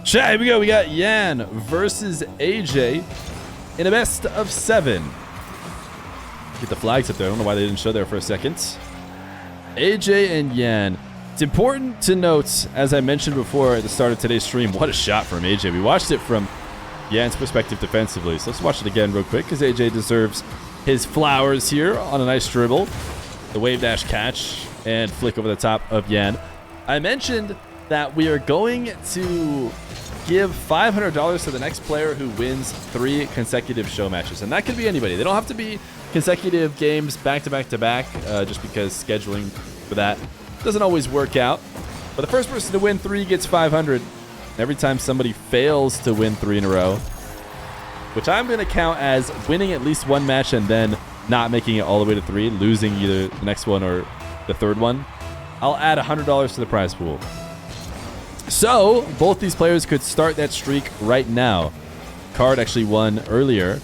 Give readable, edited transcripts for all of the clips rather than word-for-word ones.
Chat, here we go. We got Yan versus AJ in a best of 7. Get the flags up there. I don't know why they didn't show there for a second. AJ and Yan. It's important to note, as I mentioned before at the start of today's stream, what a shot from AJ. We watched it from Yan's perspective defensively. So let's watch it again real quick because AJ deserves his flowers here on a nice dribble. The wave dash catch and flick over the top of Yan. I mentioned that we are going to give $500 to the next player who wins 3 consecutive show matches. And that could be anybody. They don't have to be consecutive games back to back to back, just because scheduling for that doesn't always work out. But the first person to win 3 gets 500. Every time somebody fails to win 3 in a row, which I'm going to count as winning at least 1 match and then not making it all the way to 3, losing either the next one or the third one, I'll add $100 to the prize pool. So both these players could start that streak right now. Card actually won earlier,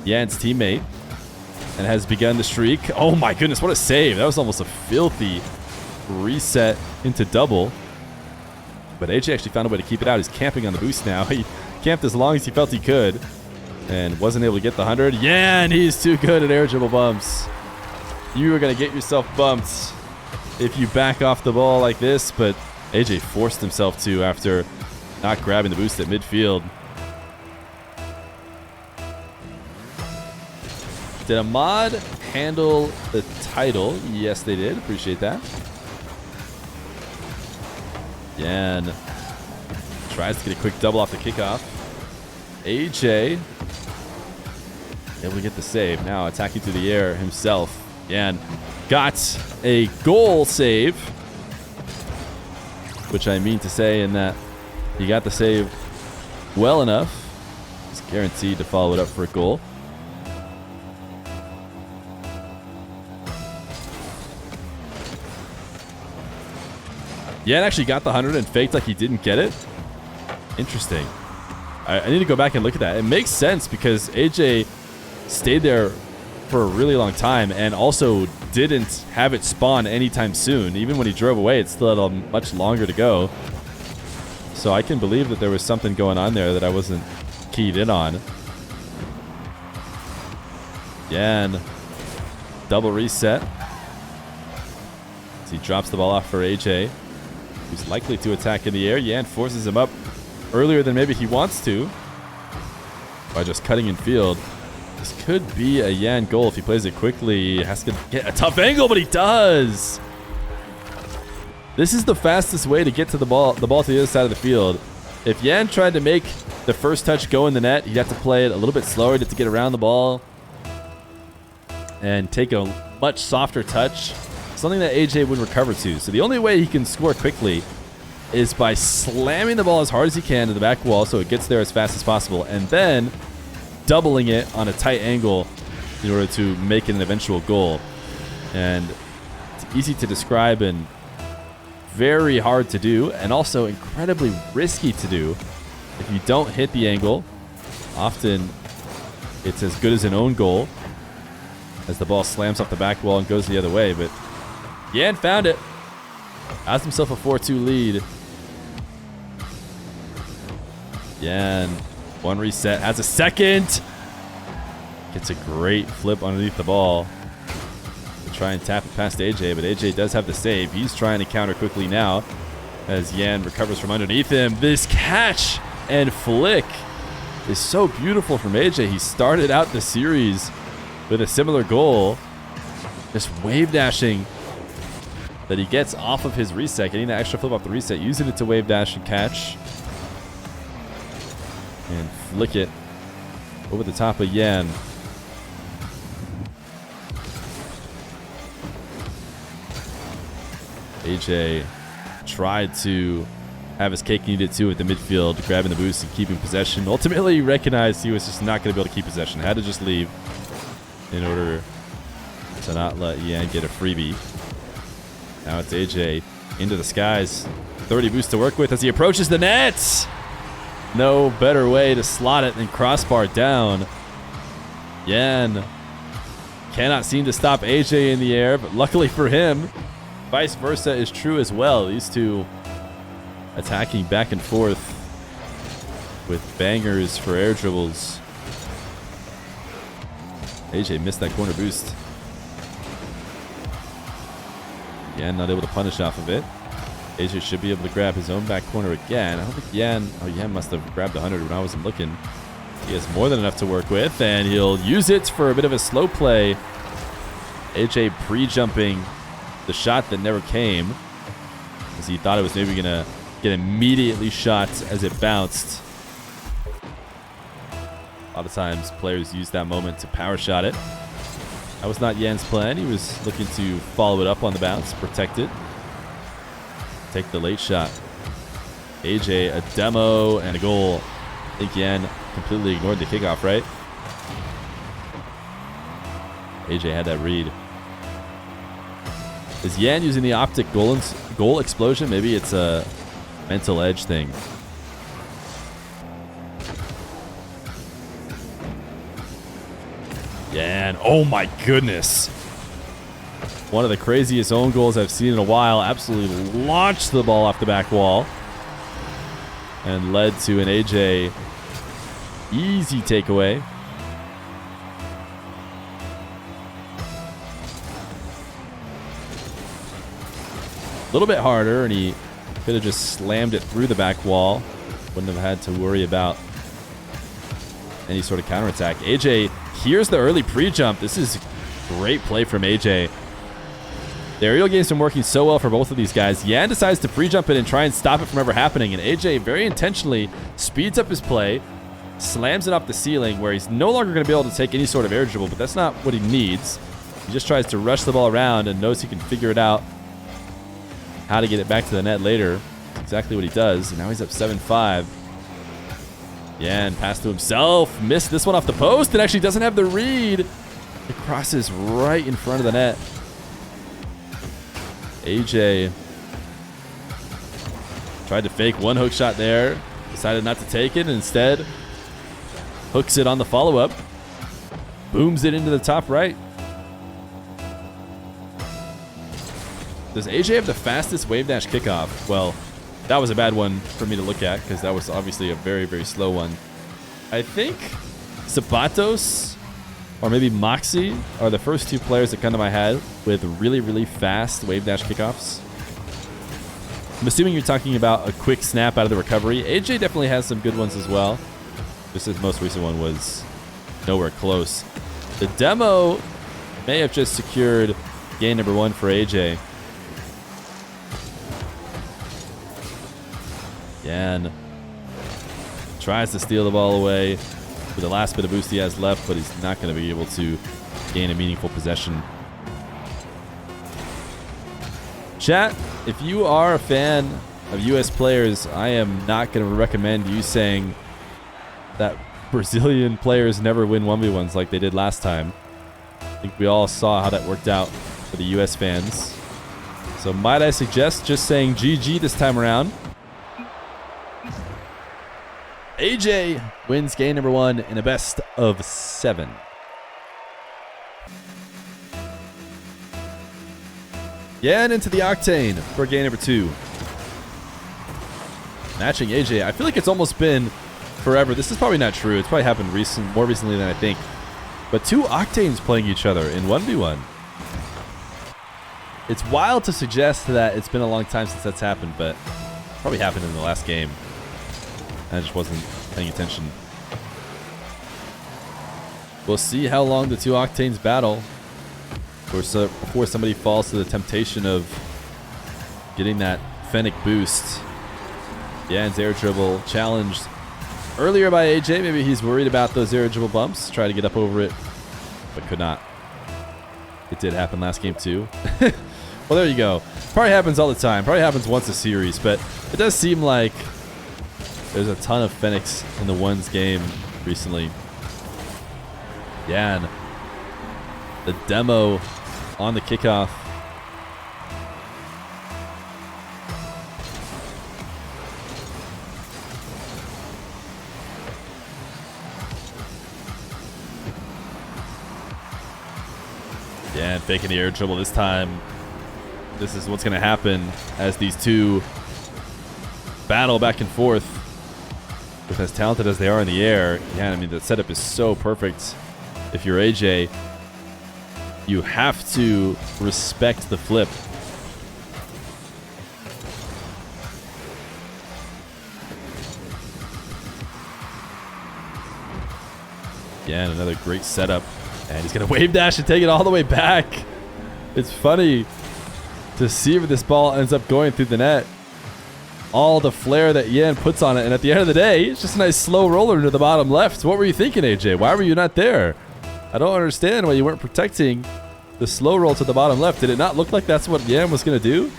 Yan's teammate, and has begun the streak. Oh my goodness, what a save. That was almost a filthy reset into double. But AJ actually found a way to keep it out. He's camping on the boost now. He camped as long as he felt he could and wasn't able to get the 100. Yeah, and he's too good at air dribble bumps. You are going to get yourself bumped if you back off the ball like this, but AJ forced himself to after not grabbing the boost at midfield. Did a mod handle the title? Yes, they did. Appreciate that. Yan tries to get a quick double off the kickoff. AJ able to get the save. Now attacking through the air himself. Yan got a goal save, which I mean to say in that he got the save well enough. He's guaranteed to follow it up for a goal. Yan actually got the 100 and faked like he didn't get it. Interesting. I need to go back and look at that. It makes sense because AJ stayed there for a really long time and also didn't have it spawn anytime soon. Even when he drove away, it still had much longer to go. So I can believe that there was something going on there that I wasn't keyed in on. Yan, double reset. As he drops the ball off for AJ, who's likely to attack in the air. Yan forces him up earlier than maybe he wants to by just cutting in field. This could be a Yan goal if he plays it quickly. He has to get a tough angle, but he does. This is the fastest way to get to the ball to the other side of the field. If Yan tried to make the first touch go in the net, he'd have to play it a little bit slower. He'd have to get around the ball and take a much softer touch. Something that AJ would recover to. So the only way he can score quickly is by slamming the ball as hard as he can to the back wall so it gets there as fast as possible, and then doubling it on a tight angle in order to make it an eventual goal. And it's easy to describe and very hard to do, and also incredibly risky to do. If you don't hit the angle, often it's as good as an own goal as the ball slams off the back wall and goes the other way. But Yan found it. Has himself a 4-2 lead. Yan, one reset, has a second. Gets a great flip underneath the ball to try and tap it past AJ, but AJ does have the save. He's trying to counter quickly now as Yan recovers from underneath him. This catch and flick is so beautiful from AJ. He started out the series with a similar goal, just wave dashing that he gets off of his reset, getting that extra flip off the reset, using it to wave dash and catch. And flick it over the top of Yan. AJ tried to have his cake and eat it too at the midfield, grabbing the boost and keeping possession. Ultimately, he recognized he was just not going to be able to keep possession. Had to just leave in order to not let Yan get a freebie. Now it's AJ into the skies. 30 boost to work with as he approaches the net. No better way to slot it than crossbar down. Yan cannot seem to stop AJ in the air, but luckily for him, vice versa is true as well. These two attacking back and forth with bangers for air dribbles. AJ missed that corner boost. Yan not able to punish off of it. AJ should be able to grab his own back corner again. I don't think Yan... Oh, Yan must have grabbed 100 when I wasn't looking. He has more than enough to work with, and he'll use it for a bit of a slow play. AJ pre-jumping the shot that never came, because he thought it was maybe going to get immediately shot as it bounced. A lot of times, players use that moment to power shot it. That was not Yan's plan. He was looking to follow it up on the bounce, protect it, take the late shot. AJ, a demo, and a goal. I think Yan completely ignored the kickoff, right? AJ had that read. Is Yan using the OpTic goal explosion? Maybe it's a mental edge thing. Yan, oh my goodness. One of the craziest own goals I've seen in a while. Absolutely launched the ball off the back wall and led to an AJ easy takeaway. A little bit harder, and he could have just slammed it through the back wall. Wouldn't have had to worry about any sort of counterattack. AJ, here's the early pre-jump. This is great play from AJ. The aerial game's been working so well for both of these guys. Yan decides to pre-jump it and try and stop it from ever happening, and AJ very intentionally speeds up his play, slams it off the ceiling where he's no longer going to be able to take any sort of air dribble, but that's not what he needs. He just tries to rush the ball around and knows he can figure it out how to get it back to the net later. That's exactly what he does, and now he's up 7-5. Yan passed to himself, missed this one off the post, and actually doesn't have the read. It crosses right in front of the net. AJ tried to fake one hook shot there, decided not to take it, and instead hooks it on the follow-up, booms it into the top right. Does AJ have the fastest wave dash kickoff? Well, that was a bad one for me to look at because that was obviously a very, very slow one. I think Zapatos or maybe Moxie are the first two players that come to my head with really, really fast wave dash kickoffs. I'm assuming you're talking about a quick snap out of the recovery. AJ definitely has some good ones as well. Just his most recent one was nowhere close. The demo may have just secured game number 1 for AJ. Yan tries to steal the ball away with the last bit of boost he has left, but he's not going to be able to gain a meaningful possession. Chat, if you are a fan of U.S. players, I am not going to recommend you saying that Brazilian players never win 1v1s like they did last time. I think we all saw how that worked out for the U.S. fans. So might I suggest just saying GG this time around? AJ wins game number 1 in a best of 7. Yeah, and into the Octane for game number 2. Matching AJ. I feel like it's almost been forever. This is probably not true. It's probably happened more recently than I think. But 2 Octanes playing each other in 1v1. It's wild to suggest that it's been a long time since that's happened, but probably happened in the last game. I just wasn't paying attention. We'll see how long the 2 Octanes battle before somebody falls to the temptation of getting that Fennec boost. Yan's air dribble challenged earlier by AJ. Maybe he's worried about those air dribble bumps. Try to get up over it, but could not. It did happen last game too. Well, there you go. Probably happens all the time. Probably happens once a series, but it does seem like there's a ton of Fennecs in the ones game recently. Yan, the demo on the kickoff. Yan faking the air dribble this time. This is what's going to happen as these two battle back and forth. with as talented as they are in the air, yeah, I mean, the setup is so perfect. If you're AJ, you have to respect the flip. Again, another great setup. And he's going to wave dash and take it all the way back. It's funny to see where this ball ends up going through the net. All the flair that Yan puts on it. And at the end of the day, it's just a nice slow roller into the bottom left. What were you thinking, AJ? Why were you not there? I don't understand why you weren't protecting the slow roll to the bottom left. Did it not look like that's what Yan was going to do?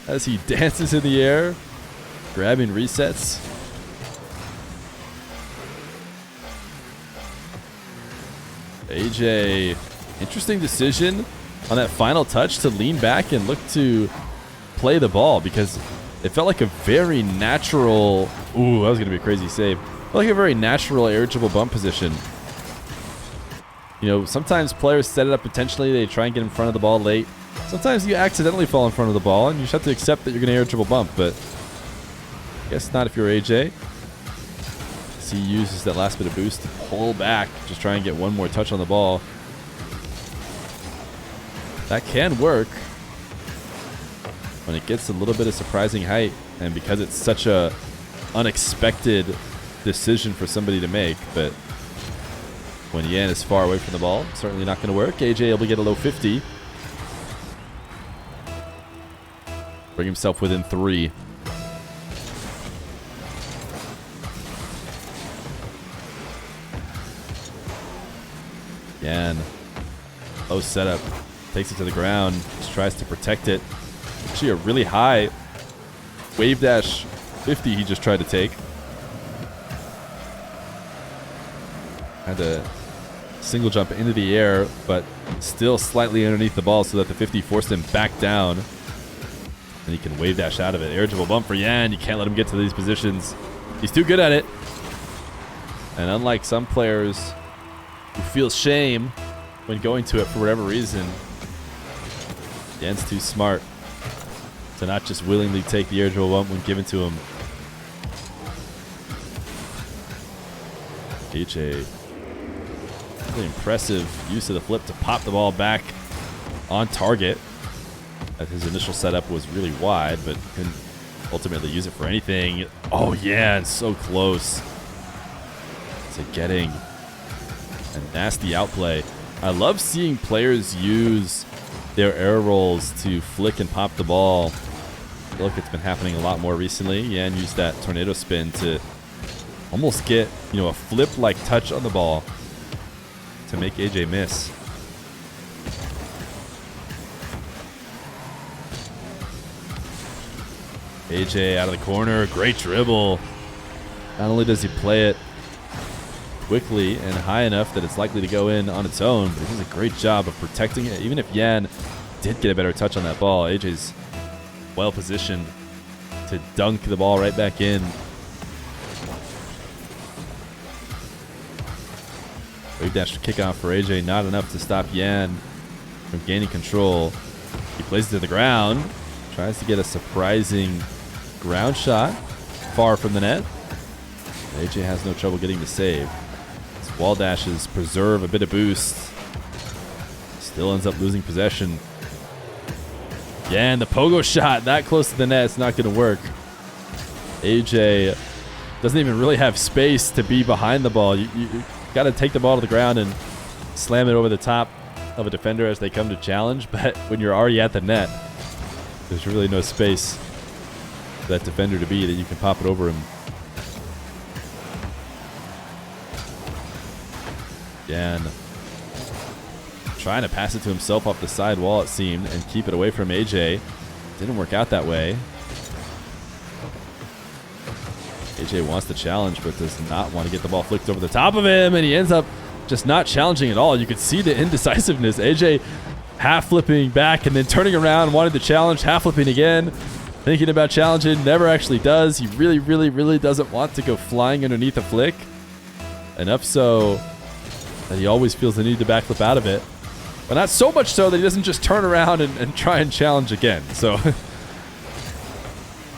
As he dances in the air, grabbing resets. AJ, interesting decision on that final touch to lean back and look to play the ball, because it felt like a very natural... Ooh, that was going to be a crazy save. It felt like a very natural air dribble bump position. You know, sometimes players set it up intentionally. They try and get in front of the ball late. Sometimes you accidentally fall in front of the ball, and you just have to accept that you're going to air dribble bump, but I guess not if you're AJ. As he uses that last bit of boost to pull back, just try and get one more touch on the ball. That can work when it gets a little bit of surprising height, and because it's such a unexpected decision for somebody to make. But when Yan is far away from the ball, certainly not going to work. AJ able to get a low 50. Bring himself within 3. Yan, low setup, takes it to the ground, just tries to protect it. Actually a really high wave dash 50 he just tried to take. Had to single jump into the air, but still slightly underneath the ball so that the 50 forced him back down. And he can wave dash out of it. Air dribble bump for Yan. You can't let him get to these positions. He's too good at it. And unlike some players who feel shame when going to it for whatever reason, Yan's too smart to not just willingly take the air dribble bump when given to him. AJ, really impressive use of the flip to pop the ball back on target. His initial setup was really wide, but couldn't ultimately use it for anything. Oh yeah, and so close to getting a nasty outplay. I love seeing players use their air rolls to flick and pop the ball. I feel like it's been happening a lot more recently. Yan used that tornado spin to almost get, you know, a flip-like touch on the ball to make AJ miss. AJ out of the corner, great dribble. Not only does he play it quickly and high enough that it's likely to go in on its own, but he does a great job of protecting it. Even if Yan did get a better touch on that ball, AJ's well positioned to dunk the ball right back in. Wave dash kickoff for AJ, not enough to stop Yan from gaining control. He plays it to the ground, tries to get a surprising ground shot far from the net. AJ has no trouble getting the save. His wall dashes preserve a bit of boost. Still ends up losing possession. Yeah, and the pogo shot that close to the net, it's not going to work. AJ doesn't even really have space to be behind the ball. You got to take the ball to the ground and slam it over the top of a defender as they come to challenge. But when you're already at the net, there's really no space for that defender to be that you can pop it over him. Yan trying to pass it to himself off the side wall, it seemed, and keep it away from AJ. Didn't work out that way. AJ wants to challenge, but does not want to get the ball flicked over the top of him, and he ends up just not challenging at all. You could see the indecisiveness. AJ half flipping back and then turning around, wanting to challenge, half flipping again, thinking about challenging, never actually does. He really, really, really doesn't want to go flying underneath a flick. Enough so that he always feels the need to backflip out of it. But not so much so that he doesn't just turn around and try and challenge again. So at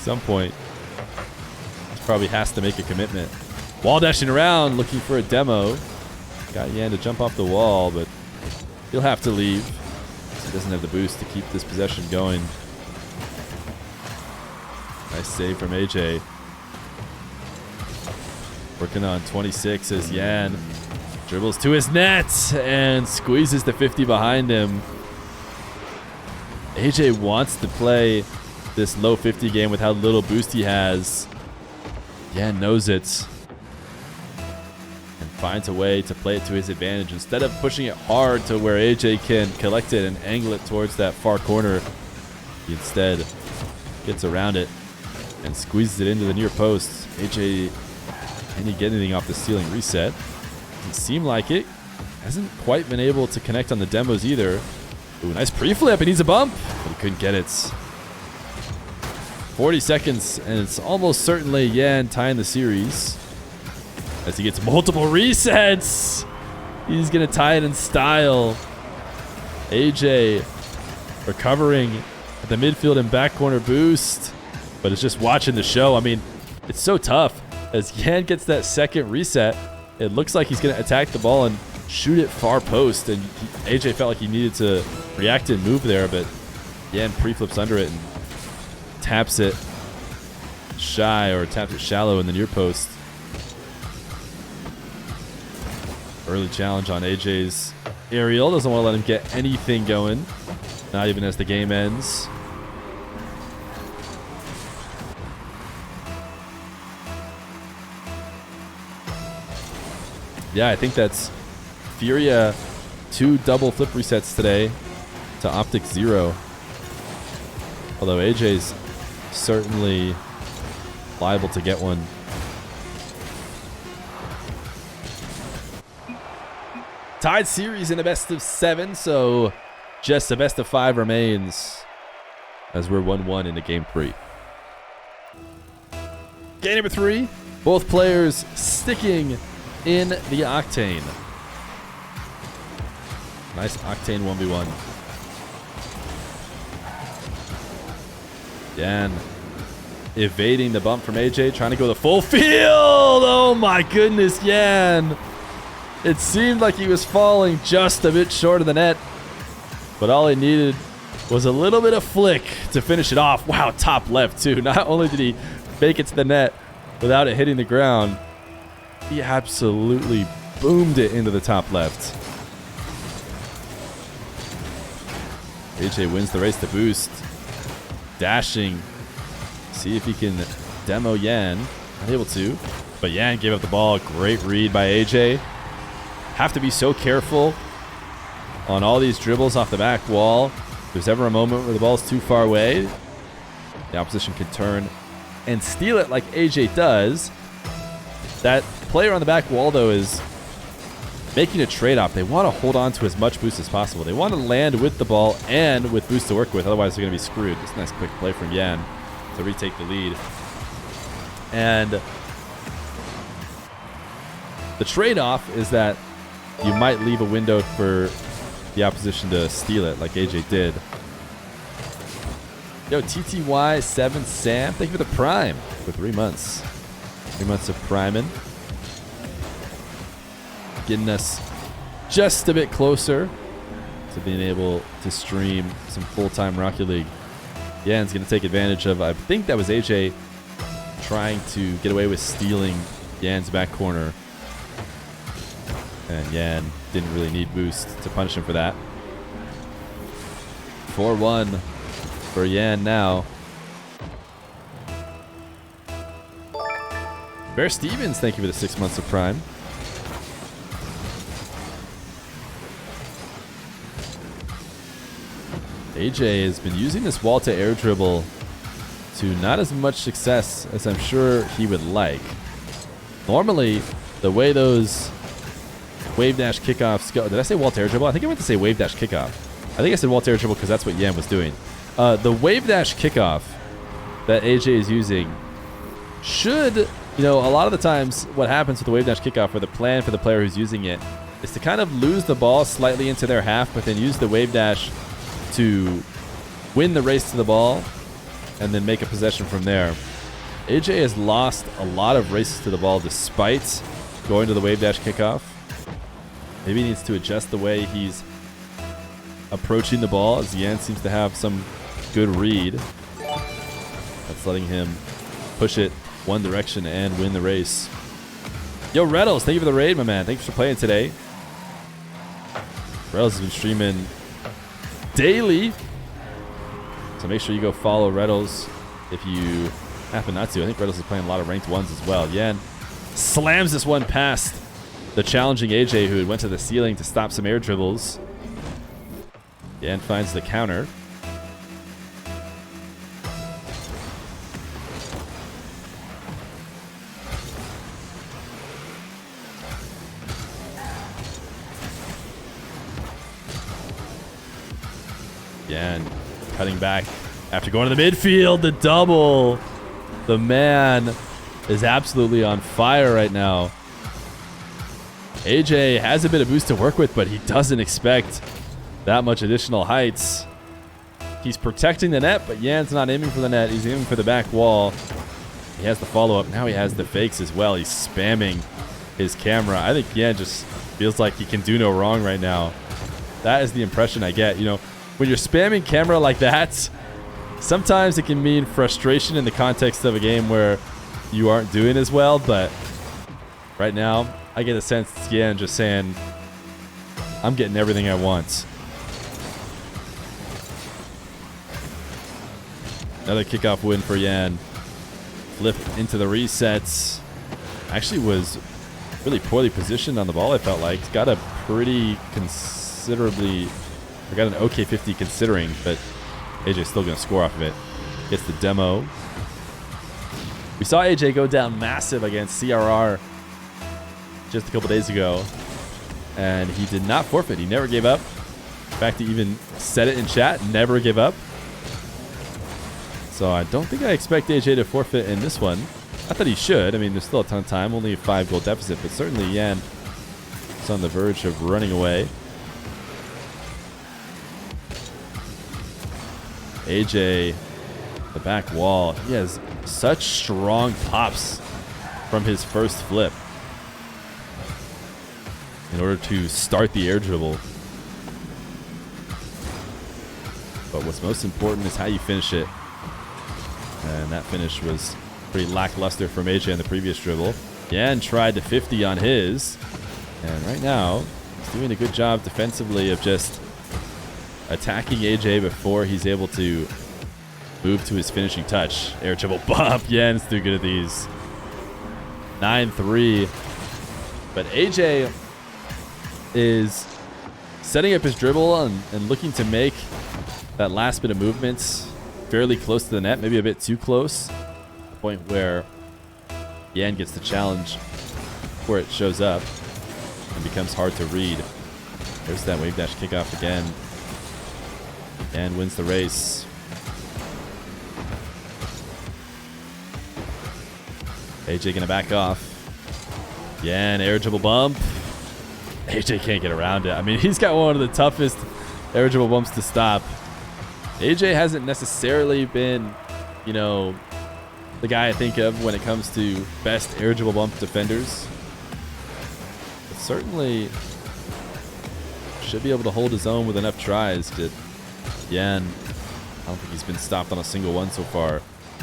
some point, he's Probably has to make a commitment. Wall dashing around, looking for a demo. Got Yan to jump off the wall, but he'll have to leave. He doesn't have the boost to keep this possession going. Nice save from AJ. Working on 26 as Yan dribbles to his net and squeezes the 50 behind him. AJ wants to play this low 50 game with how little boost he has. Yan knows it and finds a way to play it to his advantage. Instead of pushing it hard to where AJ can collect it and angle it towards that far corner, he instead gets around it and squeezes it into the near post. AJ, can he get anything off the ceiling reset? Doesn't seem like it. Hasn't quite been able to connect on the demos either. Ooh, nice pre-flip. He needs a bump, but he couldn't get it. 40 seconds, and it's almost certainly Yan tying the series as he gets multiple resets. He's going to tie it in style. AJ recovering at the midfield and back corner boost, but it's just watching the show. I mean, it's so tough. As Yan gets that second reset, it looks like he's going to attack the ball and shoot it far post, and AJ felt like he needed to react and move there, but Yan pre-flips under it and taps it shy, or taps it shallow in the near post. Early challenge on AJ's aerial. Doesn't want to let him get anything going, not even as the game ends. Yeah, I think that's Furia 2 double flip resets today to OpTic 0. Although AJ's certainly liable to get one. Tied series in a best of 7, so just a best of 5 remains as we're 1-1 into game 3. Game number 3, both players sticking in the Octane. Nice Octane 1v1. Yan evading the bump from AJ, trying to go the full field. Oh my goodness, Yan. It seemed like he was falling just a bit short of the net, but all he needed was a little bit of flick to finish it off. Wow, top left too. Not only did he make it to the net without it hitting the ground, he absolutely boomed it into the top left. AJ wins the race to boost. Dashing. See if he can demo Yan. Not able to. But Yan gave up the ball. Great read by AJ. Have to be so careful on all these dribbles off the back wall. If there's ever a moment where the ball's too far away, the opposition can turn and steal it like AJ does. That player on the back wall, though, is making a trade-off. They want to hold on to as much boost as possible. They want to land with the ball and with boost to work with. Otherwise, they're going to be screwed. Just a nice quick play from Yan to retake the lead. And the trade-off is that you might leave a window for the opposition to steal it like AJ did. Yo, TTY7 Sam, thank you for the prime for 3 months. 3 months of priming. Getting us just a bit closer to being able to stream some full-time Rocket League. Yan's going to take advantage of, I think that was AJ trying to get away with stealing Yan's back corner. And Yan didn't really need boost to punish him for that. 4-1 for Yan now. Bear Stevens, thank you for the 6 months of prime. AJ has been using this wall to air dribble to not as much success as I'm sure he would like. Normally, the way those wave dash kickoffs go. Did I say wall to air dribble? I think I meant to say wave dash kickoff. I think I said wall to air dribble because that's what Yan was doing. The wave dash kickoff that AJ is using should, you know, a lot of the times what happens with the wave dash kickoff, or the plan for the player who's using it, is to kind of lose the ball slightly into their half, but then use the wave dash to win the race to the ball and then make a possession from there. AJ has lost a lot of races to the ball despite going to the wave dash kickoff. Maybe he needs to adjust the way he's approaching the ball, as Yanxnz seems to have some good read. That's letting him push it one direction and win the race. Yo, Reddles, thank you for the raid, my man. Thanks for playing today. Reddles has been streaming daily, so make sure you go follow Reddles if you happen not to. I think Reddles is playing a lot of ranked ones as well. Yan slams this one past the challenging AJ, who went to the ceiling to stop some air dribbles. Yan finds the counter. Yan cutting back after going to the midfield. The double. The man is absolutely on fire right now. AJ has a bit of boost to work with, but he doesn't expect that much additional heights. He's protecting the net, but Yan's not aiming for the net. He's aiming for the back wall. He has the follow-up. Now he has the fakes as well. He's spamming his camera. I think Yan just feels like he can do no wrong right now. That is the impression I get. You know, when you're spamming camera like that, sometimes it can mean frustration in the context of a game where you aren't doing as well, but right now, I get a sense it's Yan just saying, I'm getting everything I want. Another kickoff win for Yan. Flip into the resets. Actually was really poorly positioned on the ball, I felt like. He's got a pretty considerably, I got an okay 50 considering, but AJ's still going to score off of it. Gets the demo. We saw AJ go down massive against CRR just a couple days ago, and he did not forfeit. He never gave up. In fact, he even said it in chat, never give up. So I don't think I expect AJ to forfeit in this one. I thought he should. I mean, there's still a ton of time, only a 5-goal deficit, but certainly Yan is on the verge of running away. AJ, the back wall, he has such strong pops from his first flip in order to start the air dribble. But what's most important is how you finish it. And that finish was pretty lackluster from AJ on the previous dribble. Yan tried to 50 on his. And right now, he's doing a good job defensively of just attacking AJ before he's able to move to his finishing touch. Air dribble bump. Yan's too good at these. 9-3. But AJ is setting up his dribble and looking to make that last bit of movements fairly close to the net, maybe a bit too close. The point where Yan gets the challenge before it shows up and becomes hard to read. There's that wave dash kickoff again. Yan wins the race. AJ gonna back off. Yan air dribble bump. AJ can't get around it. I mean, he's got one of the toughest air dribble bumps to stop. AJ hasn't necessarily been, you know, the guy I think of when it comes to best air dribble bump defenders. But certainly should be able to hold his own with enough tries. Yan, I don't think he's been stopped on a single one so far.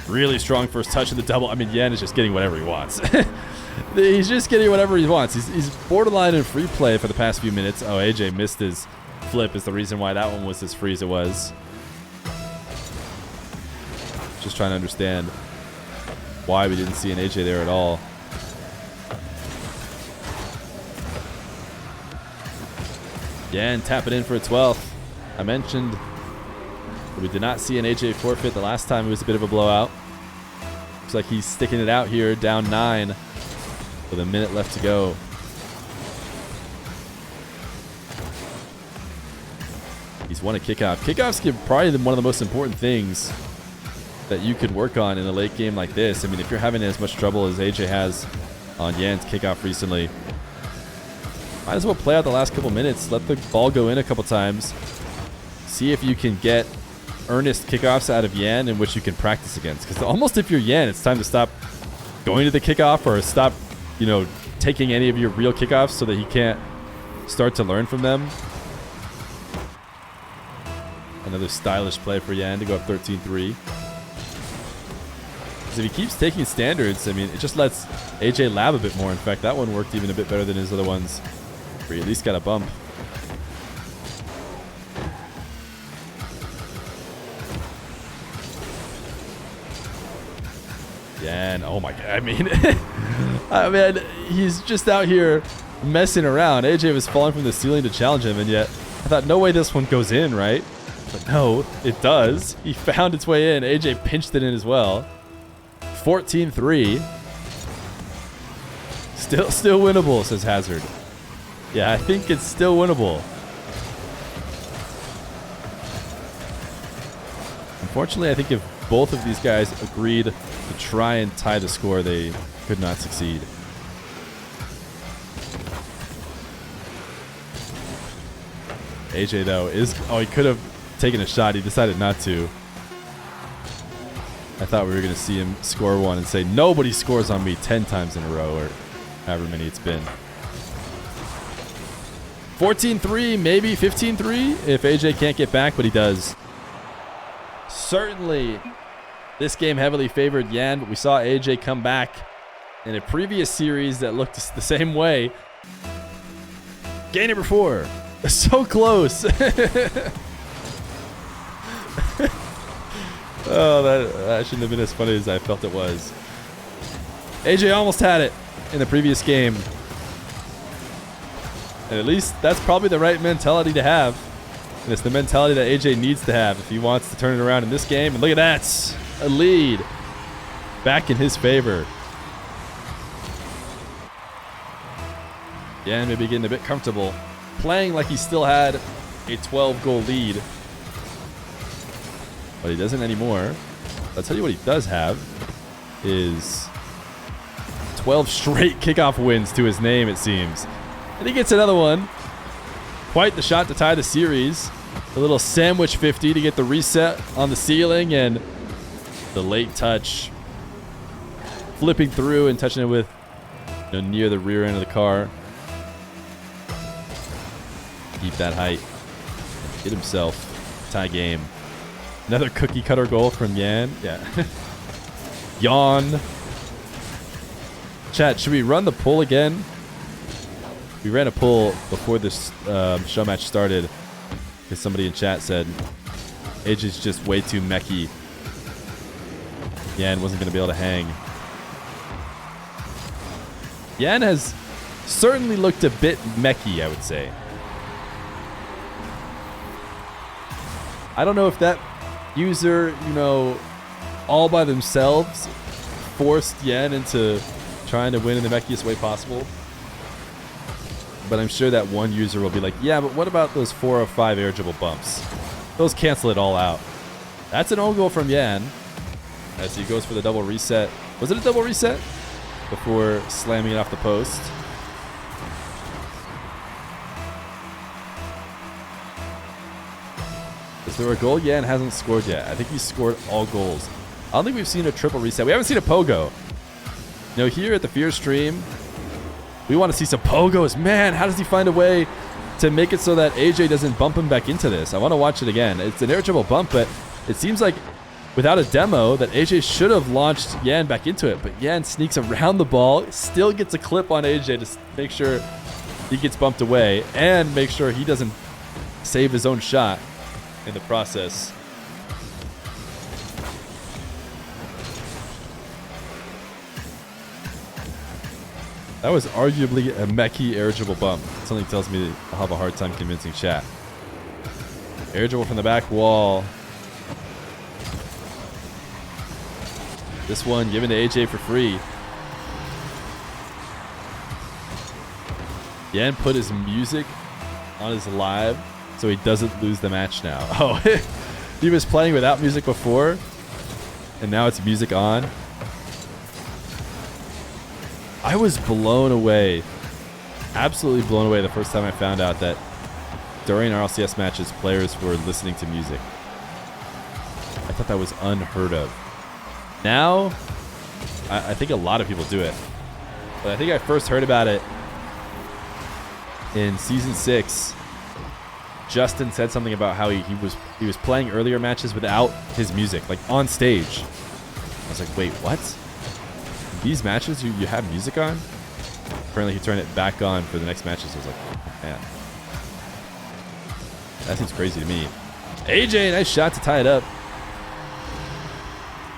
Really strong first touch of the double. I mean, Yan is just getting whatever he wants. He's just getting whatever he wants. He's borderline in free play for the past few minutes. Oh, AJ missed his flip is the reason why that one was as free as it was. Just trying to understand why we didn't see an AJ there at all. Yan tap it in for a 12th. I mentioned that we did not see an AJ forfeit the last time. It was a bit of a blowout. Looks like he's sticking it out here, down 9 with a minute left to go. He's won a kickoff. Kickoffs give probably one of the most important things that you could work on in a late game like this. I mean, if you're having as much trouble as AJ has on Yan's kickoff recently, might as well play out the last couple minutes. Let the ball go in a couple times. See if you can get earnest kickoffs out of Yan in which you can practice against. Because almost if you're Yan, it's time to stop going to the kickoff or stop, you know, taking any of your real kickoffs so that he can't start to learn from them. Another stylish play for Yan to go up 13-3. Because if he keeps taking standards, I mean, it just lets AJ lab a bit more. In fact, that one worked even a bit better than his other ones, where he at least got a bump. Yan, oh my god, I mean, he's just out here messing around. AJ was falling from the ceiling to challenge him, and yet I thought, no way this one goes in, right? But no, it does. He found its way in. AJ pinched it in as well. 14-3. Still winnable, says Hazard. Yeah, I think it's still winnable. Unfortunately, I think if both of these guys agreed to try and tie the score, they could not succeed. AJ, though, he could have taken a shot. He decided not to. I thought we were going to see him score one and say, nobody scores on me 10 times in a row, or however many it's been. 14-3, maybe 15-3 if AJ can't get back, but he does. Certainly, this game heavily favored Yan, but we saw AJ come back in a previous series that looked the same way. Game number 4. So close. Oh, that shouldn't have been as funny as I felt it was. AJ almost had it in the previous game. And at least that's probably the right mentality to have. And it's the mentality that AJ needs to have if he wants to turn it around in this game. And look at that. A lead. Back in his favor. Yeah, maybe getting a bit comfortable. Playing like he still had a 12-goal lead. But he doesn't anymore. I'll tell you what he does have is 12 straight kickoff wins to his name, it seems. And he gets another one. Quite the shot to tie the series. A little sandwich 50 to get the reset on the ceiling, and the late touch. Flipping through and touching it with, you know, near the rear end of the car. Keep that height. Get himself tie game. Another cookie cutter goal from Yan. Yeah. Yawn. Chat, should we run the poll again? We ran a poll before this show match started because somebody in chat said AJ's just way too mechy. Yan wasn't going to be able to hang. Yan has certainly looked a bit mechy, I would say. I don't know if that user, you know, all by themselves forced Yan into trying to win in the mechiest way possible. But I'm sure that one user will be like, yeah, but what about those 4 or 5 air dribble bumps? Those cancel it all out. That's an own goal from Yan as he goes for the double reset. Was it a double reset? Before slamming it off the post. Is there a goal? Yan hasn't scored yet. I think he's scored all goals. I don't think we've seen a triple reset. We haven't seen a pogo. You know, here at the Fear stream, we want to see some pogos. Man, how does he find a way to make it so that AJ doesn't bump him back into this? I want to watch it again. It's an air dribble bump, but it seems like without a demo that AJ should have launched Yan back into it. But Yan sneaks around the ball, still gets a clip on AJ to make sure he gets bumped away and make sure he doesn't save his own shot in the process. That was arguably a mechy air dribble bump. Something tells me that I'll have a hard time convincing chat. Air dribble from the back wall. This one given to AJ for free. Yan put his music on his live so he doesn't lose the match now. Oh, he was playing without music before, and now it's music on. I was blown away, absolutely blown away the first time I found out that during RLCS matches, players were listening to music. thought that was unheard of. Now, I think a lot of people do it. But I think I first heard about it in season 6. Justin said something about how he was playing earlier matches without his music, like on stage. I was like, wait, what? These matches you have music on? Apparently he turned it back on for the next matches. I was like, man. That seems crazy to me. AJ, nice shot to tie it up.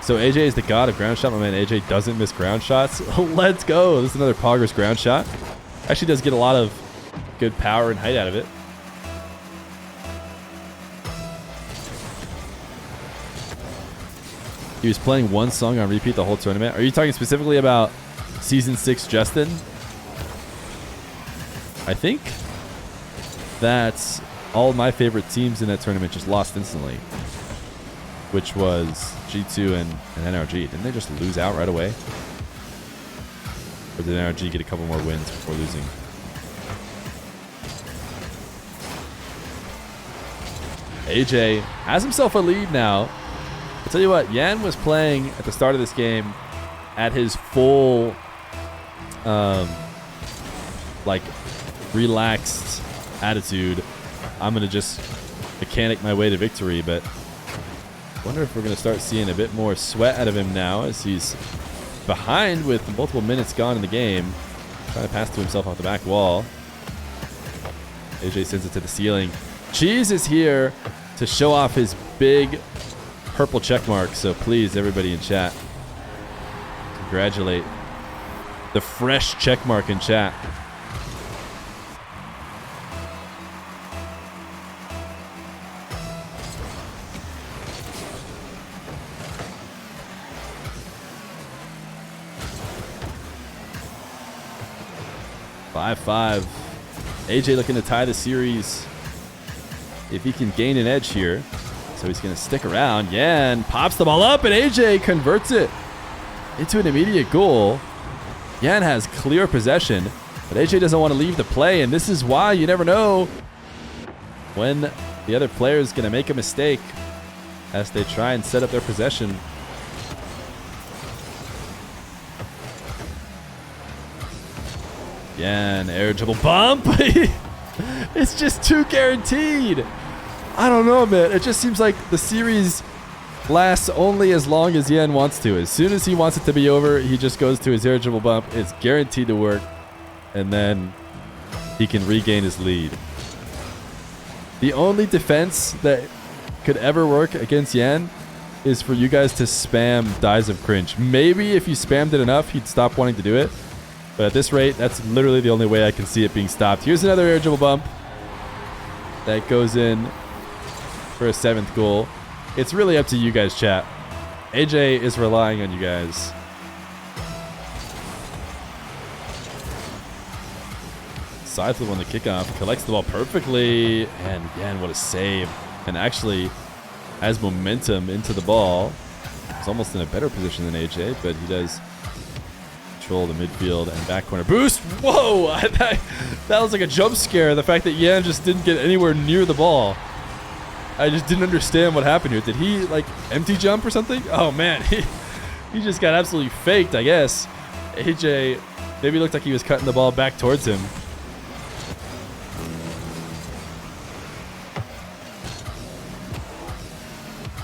So AJ is the god of ground shot. My man AJ doesn't miss ground shots. Let's go. This is another Poggers ground shot. Actually does get a lot of good power and height out of it. He was playing one song on repeat the whole tournament. Are you talking specifically about season 6 Justin? I think that all my favorite teams in that tournament just lost instantly, which was G2 and NRG. Didn't they just lose out right away? Or did NRG get a couple more wins before losing? AJ has himself a lead now. I'll tell you what, Yan was playing at the start of this game at his full, like, relaxed attitude. I'm going to just mechanic my way to victory, but I wonder if we're going to start seeing a bit more sweat out of him now as he's behind with multiple minutes gone in the game. Trying to pass to himself off the back wall. AJ sends it to the ceiling. Cheese is here to show off his big purple check mark, so please, everybody in chat, congratulate the fresh check mark in chat. Five. AJ looking to tie the series if he can gain an edge here. So he's going to stick around. Yan pops the ball up, and AJ converts it into an immediate goal. Yan has clear possession, but AJ doesn't want to leave the play, and this is why you never know when the other player is going to make a mistake as they try and set up their possession. Yan, air dribble bump. It's just too guaranteed. I don't know, man. It just seems like the series lasts only as long as Yan wants to. As soon as he wants it to be over, he just goes to his air dribble bump. It's guaranteed to work, and then he can regain his lead. The only defense that could ever work against Yan is for you guys to spam Dies of Cringe. Maybe if you spammed it enough, he'd stop wanting to do it. But at this rate, that's literally the only way I can see it being stopped. Here's another air dribble bump that goes in for a 7th goal. It's really up to you guys, chat. AJ is relying on you guys. Side flip on the kickoff. Collects the ball perfectly. And again, what a save. And actually has momentum into the ball. He's almost in a better position than AJ, but he does control the midfield and back corner boost. Whoa! That was like a jump scare. The fact that Yan just didn't get anywhere near the ball. I just didn't understand what happened here. Did he like empty jump or something? Oh man, he just got absolutely faked, I guess. AJ maybe looked like he was cutting the ball back towards him.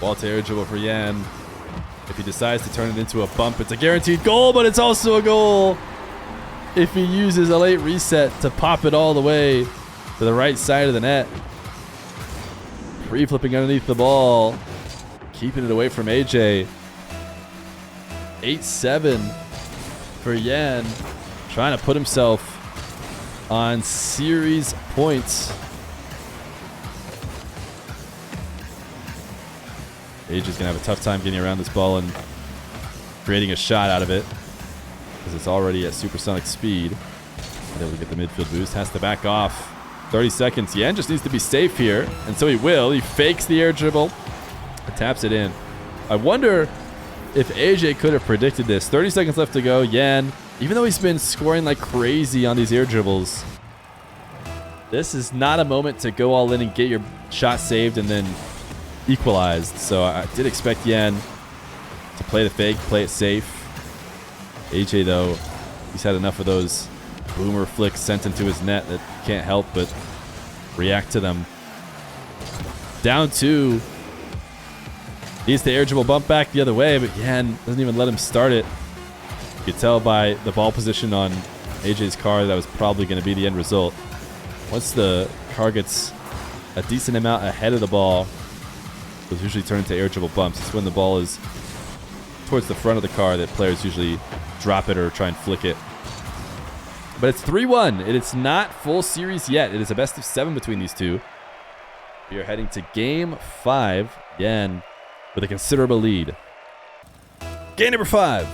Ball to air dribble for Yan. If he decides to turn it into a bump, it's a guaranteed goal, but it's also a goal if he uses a late reset to pop it all the way to the right side of the net. Free-flipping underneath the ball, keeping it away from AJ. 8-7 for Yan, trying to put himself on series points. AJ's going to have a tough time getting around this ball and creating a shot out of it because it's already at supersonic speed. Able to get the midfield boost, has to back off. 30 seconds. Yan just needs to be safe here, and so he will. He fakes the air dribble and taps it in. I wonder if AJ could have predicted this. 30 seconds left to go. Yan, even though he's been scoring like crazy on these air dribbles, this is not a moment to go all in and get your shot saved and then equalized. So I did expect Yan to play the fake, play it safe. AJ, though, he's had enough of those boomer flicks sent into his net that can't help but react to them. Down 2. Needs the air dribble bump back the other way, but Yan doesn't even let him start it. You could tell by the ball position on AJ's car that was probably going to be the end result. Once the car gets a decent amount ahead of the ball, those usually turn into air dribble bumps. It's when the ball is towards the front of the car that players usually drop it or try and flick it. But it's 3-1. It's not full series yet. It is a best of 7 between these two. We are heading to game 5. Yan with a considerable lead. Game number 5.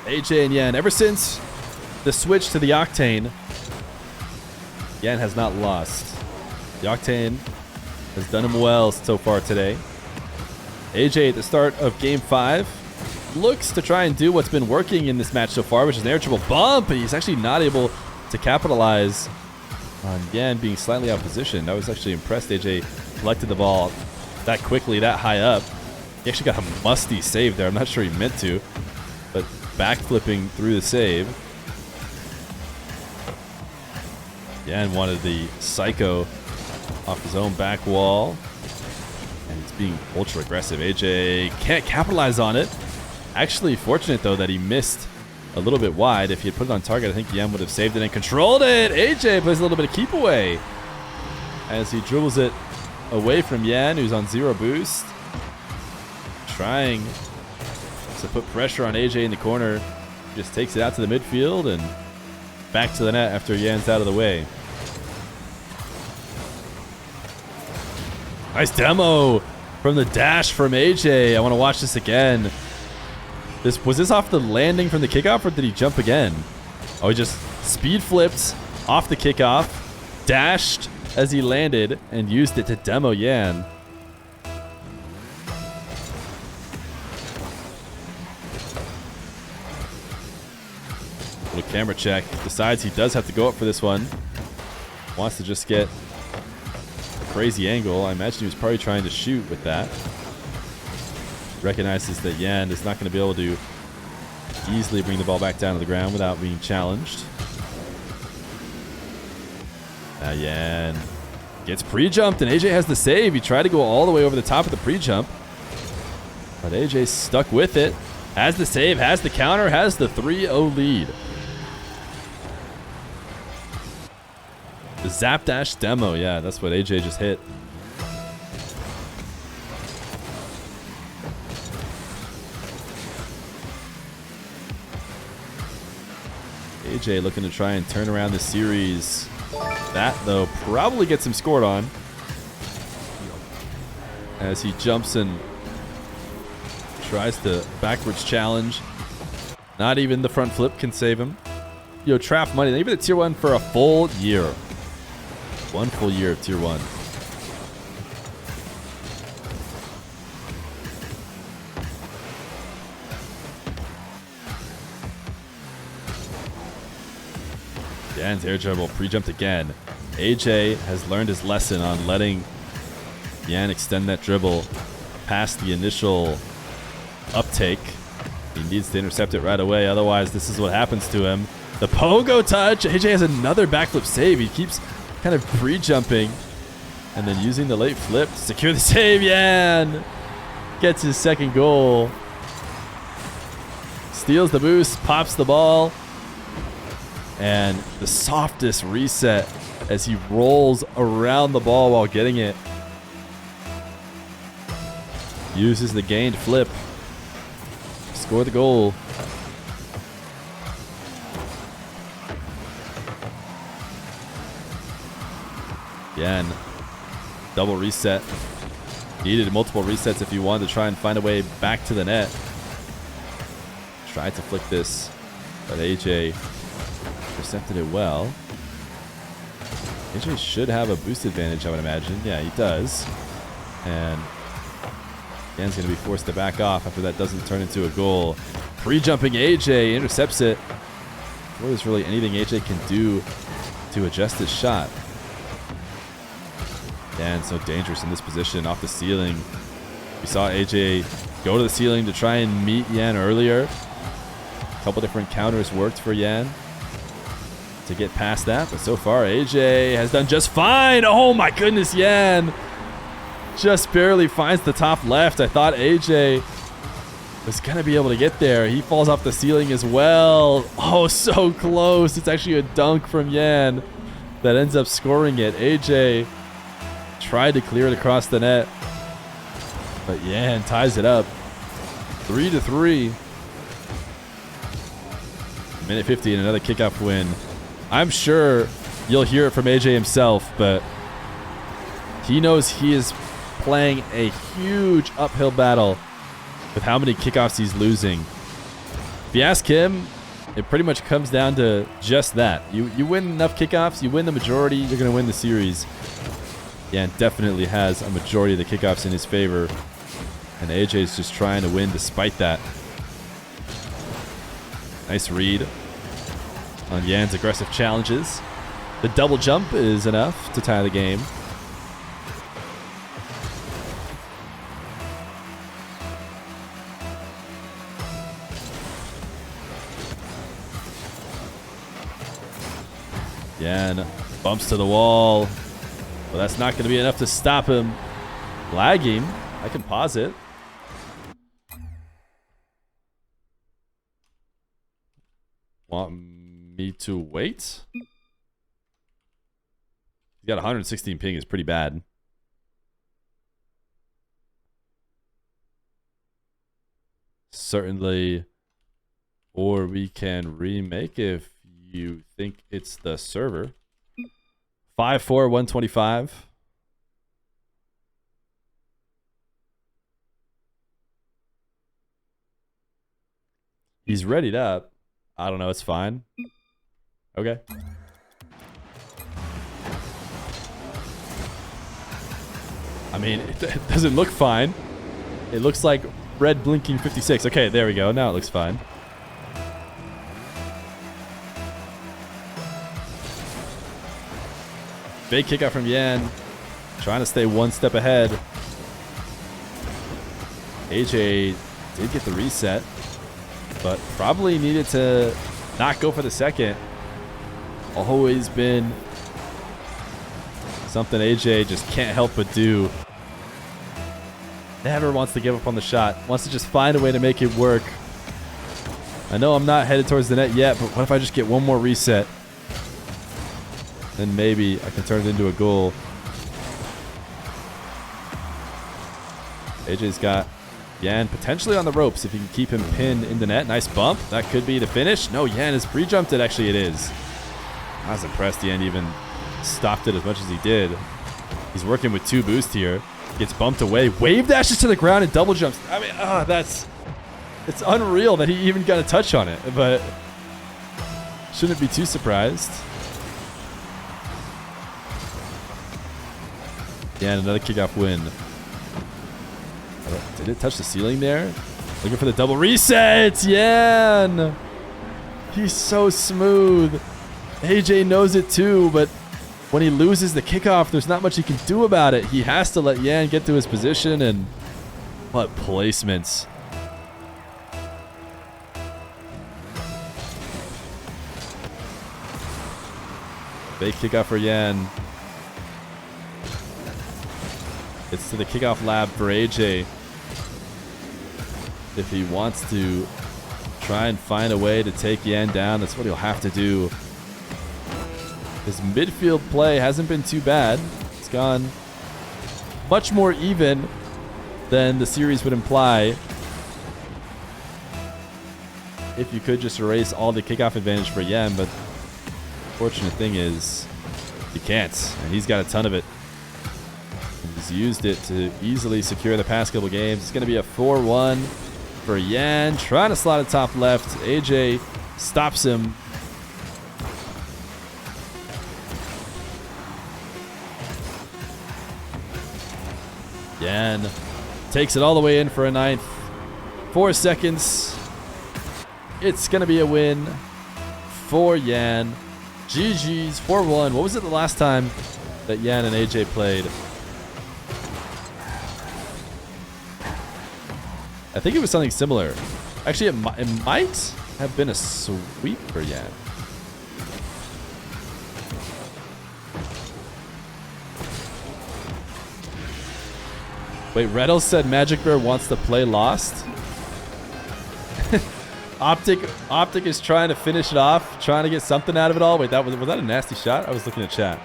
AJ and Yan, ever since the switch to the Octane, Yan has not lost. The Octane has done him well so far today. AJ at the start of game 5 looks to try and do what's been working in this match so far, which is an air triple bump, but he's actually not able to capitalize on Yan being slightly out of position. I was actually impressed AJ collected the ball that quickly, that high up. He actually got a musty save there. I'm not sure he meant to, but backflipping through the save. Yan wanted the psycho off his own back wall, and it's being ultra aggressive. AJ can't capitalize on it. Actually fortunate though that he missed a little bit wide. If he had put it on target, I think Yan would have saved it and controlled it. AJ plays a little bit of keep away as he dribbles it away from Yan, who's on 0 boost. Trying to put pressure on AJ in the corner. Just takes it out to the midfield and back to the net after Yan's out of the way. Nice demo from the dash from AJ. I want to watch this again. Was this off the landing from the kickoff, or did he jump again? Oh, he just speed flipped off the kickoff, dashed as he landed, and used it to demo Yan. Little camera check. Decides he does have to go up for this one. Wants to just get a crazy angle. I imagine he was probably trying to shoot with that. Recognizes that Yan is not going to be able to easily bring the ball back down to the ground without being challenged. Now Yan gets pre-jumped, and AJ has the save. He tried to go all the way over the top of the pre-jump, but AJ stuck with it. Has the save, has the counter, has the 3-0 lead. The Zap Dash demo, yeah, that's what AJ just hit. AJ looking to try and turn around the series. That, though, probably gets him scored on as he jumps and tries to backwards challenge. Not even the front flip can save him. Yo, Trap Money, maybe the tier 1 for a full year. 1 full year of tier 1. Yan's air dribble pre-jumped again. AJ has learned his lesson on letting Yan extend that dribble past the initial uptake. He needs to intercept it right away, otherwise this is what happens to him. The pogo touch. AJ has another backflip save. He keeps kind of pre-jumping and then using the late flip to secure the save. Yan gets his second goal. Steals the boost, pops the ball, and the softest reset as he rolls around the ball while getting it. Uses the gained flip. Score the goal. Again, double reset. Needed multiple resets if you wanted to try and find a way back to the net. Tried to flick this, but AJ intercepted it well. AJ should have a boost advantage, I would imagine. Yeah, he does. And Yan's going to be forced to back off after that doesn't turn into a goal. Pre-jumping AJ intercepts it. Before there's really anything AJ can do to adjust his shot. And so dangerous in this position off the ceiling. We saw AJ go to the ceiling to try and meet Yan earlier. A couple different counters worked for Yan to get past that, but so far AJ has done just fine. Oh my goodness, Yan just barely finds the top left. I thought AJ was gonna be able to get there. He falls off the ceiling as well. Oh, so close. It's actually a dunk from Yan that ends up scoring it. AJ tried to clear it across the net, but Yan ties it up 3-3. Minute 50 and another kickoff win. I'm sure you'll hear it from AJ himself, but he knows he is playing a huge uphill battle with how many kickoffs he's losing. If you ask him, it pretty much comes down to just that. You win enough kickoffs, you win the majority, you're going to win the series. Yan definitely has a majority of the kickoffs in his favor, and AJ is just trying to win despite that. Nice read on Yan's aggressive challenges. The double jump is enough to tie the game. Yan bumps to the wall, but that's not going to be enough to stop him. Lagging. I can pause it. Want me to wait? You got 116 ping is pretty bad. Certainly. Or we can remake if you think it's the server. 5-4, 125. He's readied up. I don't know. It's fine. Okay. I mean, it doesn't look fine. It looks like red blinking 56. Okay, there we go. Now it looks fine. Big kickout from Yan. Trying to stay one step ahead. AJ did get the reset, but probably needed to not go for the second. Always been something AJ just can't help but do. Never wants to give up on the shot. Wants to just find a way to make it work. I know I'm not headed towards the net yet, but what if I just get one more reset? Then maybe I can turn it into a goal. AJ's got Yan potentially on the ropes if he can keep him pinned in the net. Nice bump. That could be the finish. No, Yan has pre-jumped it. Actually, it is. I was impressed Yan even stopped it as much as he did. He's working with 2 boosts here. Gets bumped away. Wave dashes to the ground and double jumps. I mean, it's unreal that he even got a touch on it, but shouldn't be too surprised. Yan, another kickoff win. Did it touch the ceiling there? Looking for the double reset. Yan! He's so smooth. AJ knows it too, but when he loses the kickoff, there's not much he can do about it. He has to let Yan get to his position, and what placements. Big kickoff for Yan. It's to the kickoff lab for AJ. If he wants to try and find a way to take Yan down, that's what he'll have to do. His midfield play hasn't been too bad. It's gone much more even than the series would imply. If you could just erase all the kickoff advantage for Yan, but the fortunate thing is you can't, and he's got a ton of it. He's used it to easily secure the past couple games. It's going to be a 4-1 for Yan. Trying to slot it top left. AJ stops him. Yan takes it all the way in for a 9th. 4 seconds. It's going to be a win for Yan. GG's 4-1. What was it the last time that Yan and AJ played? I think it was something similar. Actually, it might have been a sweep for Yan. Wait, Reddle said Magic Bear wants to play Lost. OpTic is trying to finish it off, trying to get something out of it all. Wait, was that a nasty shot? I was looking at chat.